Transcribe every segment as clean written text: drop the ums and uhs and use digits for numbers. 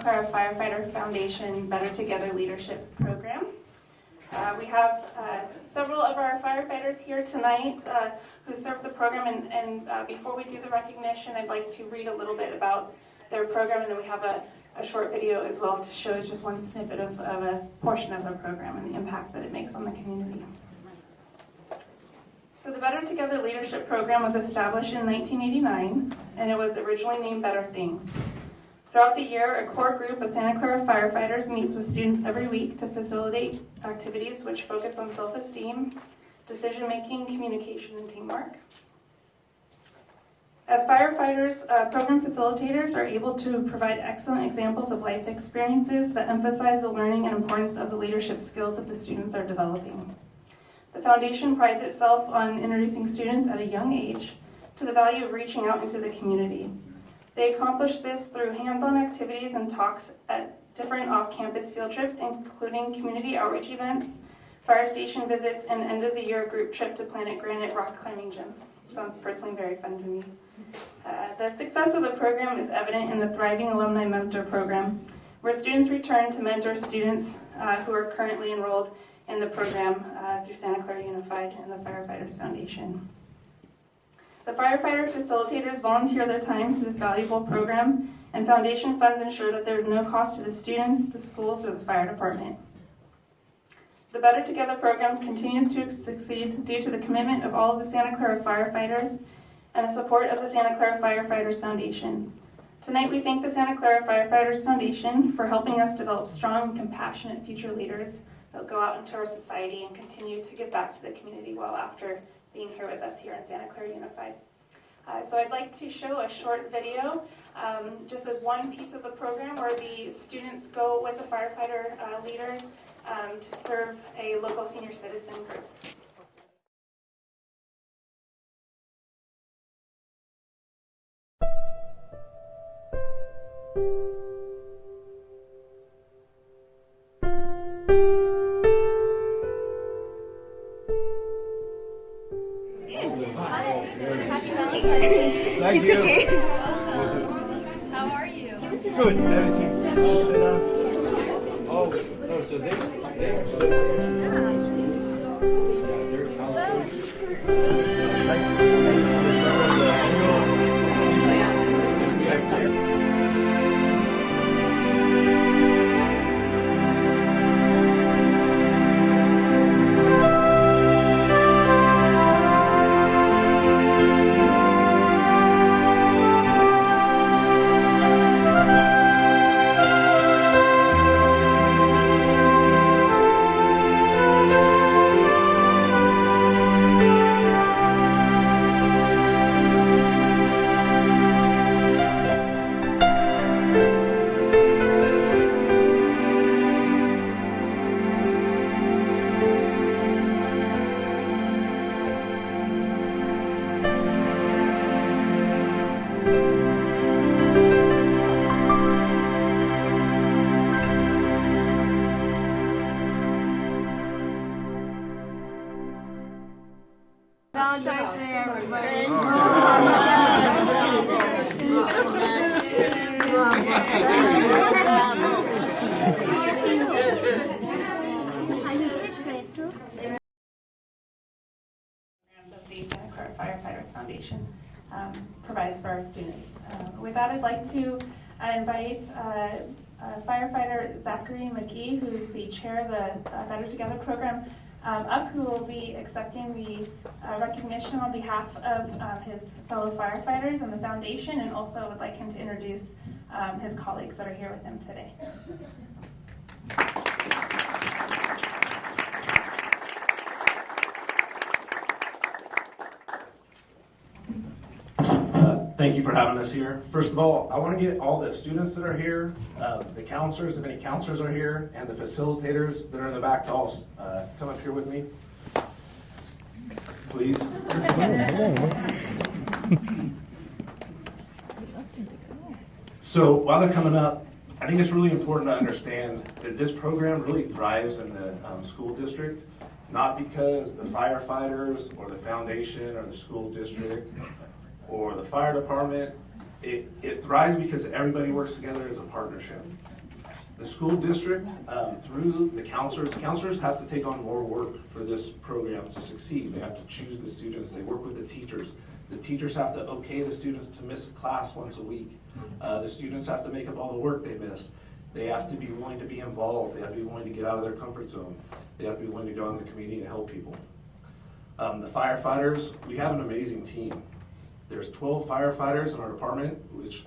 Clara Firefighter Foundation Better Together Leadership Program. We have several of our firefighters here tonight who serve the program, and before we do the recognition, I'd like to read a little bit about their program, and then we have a short video as well to show just one snippet of a portion of the program and the impact that it makes on the community. So the Better Together Leadership Program was established in 1989, and it was originally named Better Things. Throughout the year, a core group of Santa Clara firefighters meets with students every week to facilitate activities which focus on self-esteem, decision-making, communication, and teamwork. As firefighters, program facilitators are able to provide excellent examples of life experiences that emphasize the learning and importance of the leadership skills that the students are developing. The foundation prides itself on introducing students at a young age to the value of reaching out into the community. They accomplish this through hands-on activities and talks at different off-campus field trips, including community outreach events, fire station visits, and end-of-the-year group trip to Planet Granite rock climbing gym, which sounds personally very fun to me. The success of the program is evident in the thriving Alumni Mentor Program, where students return to mentor students who are currently enrolled in the program through Santa Clara Unified and the Firefighters Foundation. The firefighter facilitators volunteer their time to this valuable program, and foundation funds ensure that there is no cost to the students, the schools, or the fire department. The Better Together program continues to succeed due to the commitment of all of the Santa Clara firefighters and the support of the Santa Clara Firefighters Foundation. Tonight we thank the Santa Clara Firefighters Foundation for helping us develop strong and compassionate future leaders that will go out into our society and continue to give back to the community well after being here with us here in Santa Clara Unified. So I'd like to show a short video, just as one piece of the program where the students go with the firefighter leaders to serve a local senior citizen group. She took it. How are you? Good. Have a seat. Sit down. Oh, so they Valentine's Day, everybody. That the Santa Clara Firefighters Foundation provides for our students. With that, I'd like to invite firefighter Zachary McGee, who's the chair of the Better Together program, up, who will be accepting the recognition on behalf of his fellow firefighters and the foundation, and also would like him to introduce his colleagues that are here with him today. Thank you for having us here. First of all, I want to get all the students that are here, the counselors, if any counselors are here, and the facilitators that are in the back to all come up here with me, please. So while they're coming up, I think it's really important to understand that this program really thrives in the school district, not because the firefighters or the foundation or the school district or the fire department It thrives because everybody works together as a partnership. The school district, through the counselors have to take on more work for this program to succeed. They have to choose the students, they work with the teachers. The teachers have to okay the students to miss a class once a week. The students have to make up all the work they miss. They have to be willing to be involved. They have to be willing to get out of their comfort zone. They have to be willing to go out in the community and help people. The firefighters, we have an amazing team. There's 12 firefighters in our department, which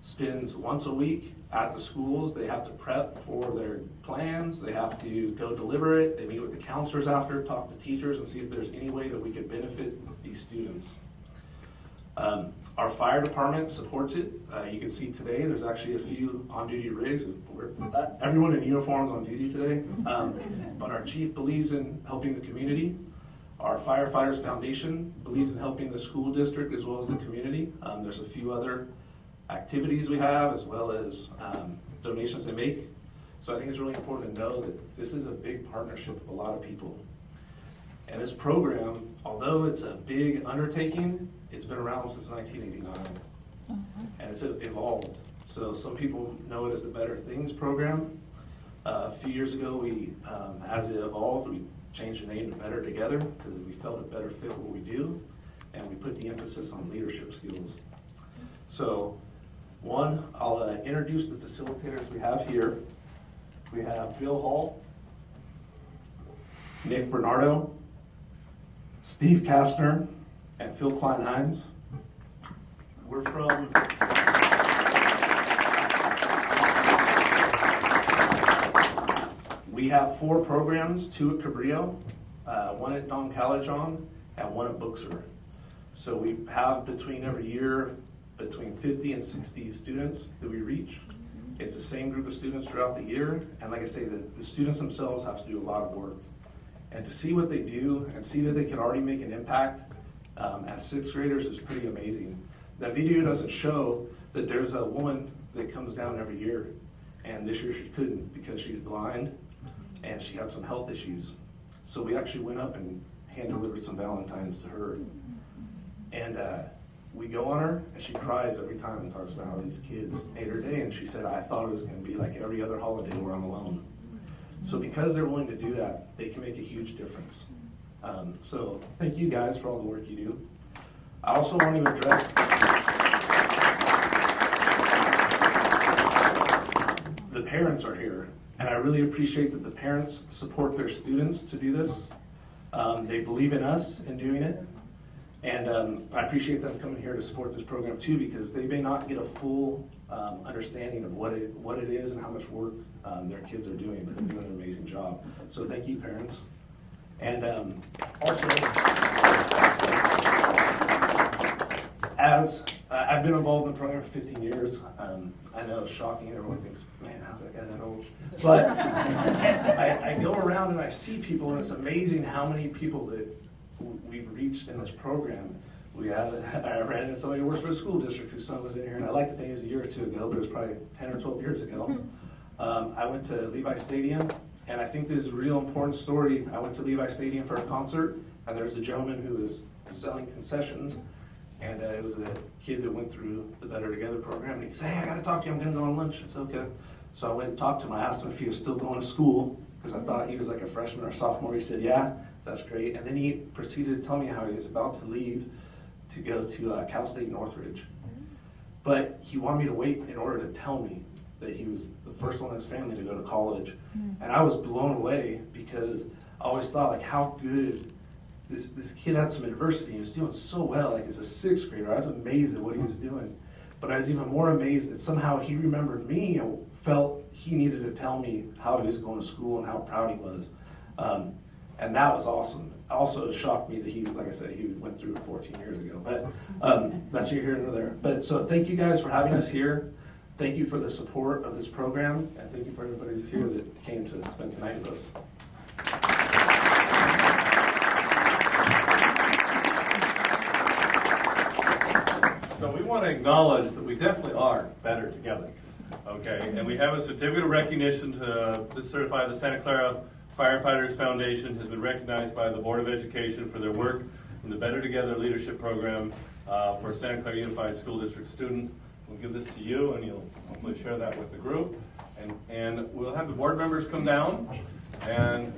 spends once a week at the schools. They have to prep for their plans. They have to go deliver it. They meet with the counselors after, talk to teachers, and see if there's any way that we could benefit these students. Our fire department supports it. You can see today there's actually a few on-duty rigs. Everyone in uniform is on duty today. But our chief believes in helping the community. Our Firefighters Foundation believes in helping the school district as well as the community. There's a few other activities we have as well as donations they make. So I think it's really important to know that this is a big partnership with a lot of people. And this program, although it's a big undertaking, it's been around since 1989. And it's evolved. So some people know it as the Better Things program. A few years ago, as it evolved, we changed the name to Better Together because we felt it better fit what we do. And we put the emphasis on leadership skills. So I'll introduce the facilitators we have here. We have Bill Hall, Nick Bernardo, Steve Kastner, and Phil Klein-Hines. We have 4 programs, 2 at Cabrillo, 1 at Don Calajon, and 1 at Booksor. So we have every year between 50 and 60 students that we reach. It's the same group of students throughout the year, and like I say, the students themselves have to do a lot of work. And to see what they do and see that they can already make an impact as 6th graders is pretty amazing. That video doesn't show that there's a woman that comes down every year, and this year she couldn't because she's blind and she had some health issues. So we actually went up and hand-delivered some Valentines to her. And we go on her, and she cries every time and talks about how these kids made her day, and she said, I thought it was going to be like every other holiday where I'm alone. So because they're willing to do that, they can make a huge difference. So thank you guys for all the work you do. I also want to address the parents are here, and I really appreciate that the parents support their students to do this. They believe in us in doing it, and I appreciate them coming here to support this program too, because they may not get a full understanding of what it is and how much work their kids are doing, but they're doing an amazing job. So thank you, parents. And also, as I've been involved in the program for 15 years, I know it's shocking, everyone thinks, man, how's that guy that old? But I go around and I see people, and it's amazing how many people that we've reached in this program. I ran into somebody who works for a school district whose son was in here, and I like to think it was a year or 2 ago, but it was probably 10 or 12 years ago. I went to Levi Stadium, and I think this is a real important story. I went to Levi Stadium for a concert, and there was a gentleman who was selling concessions, and it was a kid that went through the Better Together program, and he said, hey, I gotta talk to you, I'm gonna go on lunch. I said, okay. So I went and talked to him. I asked him if he was still going to school, because I thought he was like a freshman or sophomore. He said, yeah, that's great. And then he proceeded to tell me how he was about to leave to go to Cal State Northridge. But he wanted me to wait in order to tell me that he was the first one in his family to go to college. And I was blown away, because I always thought, like, how good this kid had some adversity. He was doing so well, like as a 6th grader. I was amazed at what he was doing. But I was even more amazed that somehow he remembered me and felt he needed to tell me how he was going to school and how proud he was. And that was awesome. Also, it shocked me that he, like I said, he went through it 14 years ago. But that's neither here nor there. But so thank you guys for having us here. Thank you for the support of this program, and thank you for everybody who's here that came to spend tonight with us. So we want to acknowledge that we definitely are better together, okay? And we have a certificate of recognition to certify the Santa Clara Firefighters Foundation has been recognized by the Board of Education for their work in the Better Together Leadership Program for Santa Clara Unified School District students. We'll give this to you, and you'll hopefully share that with the group. And we'll have the board members come down and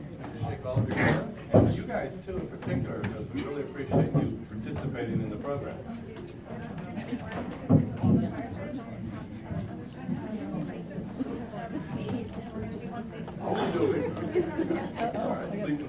shake all of your hands. And you guys too in particular, because we really appreciate you participating in the program. All right, please.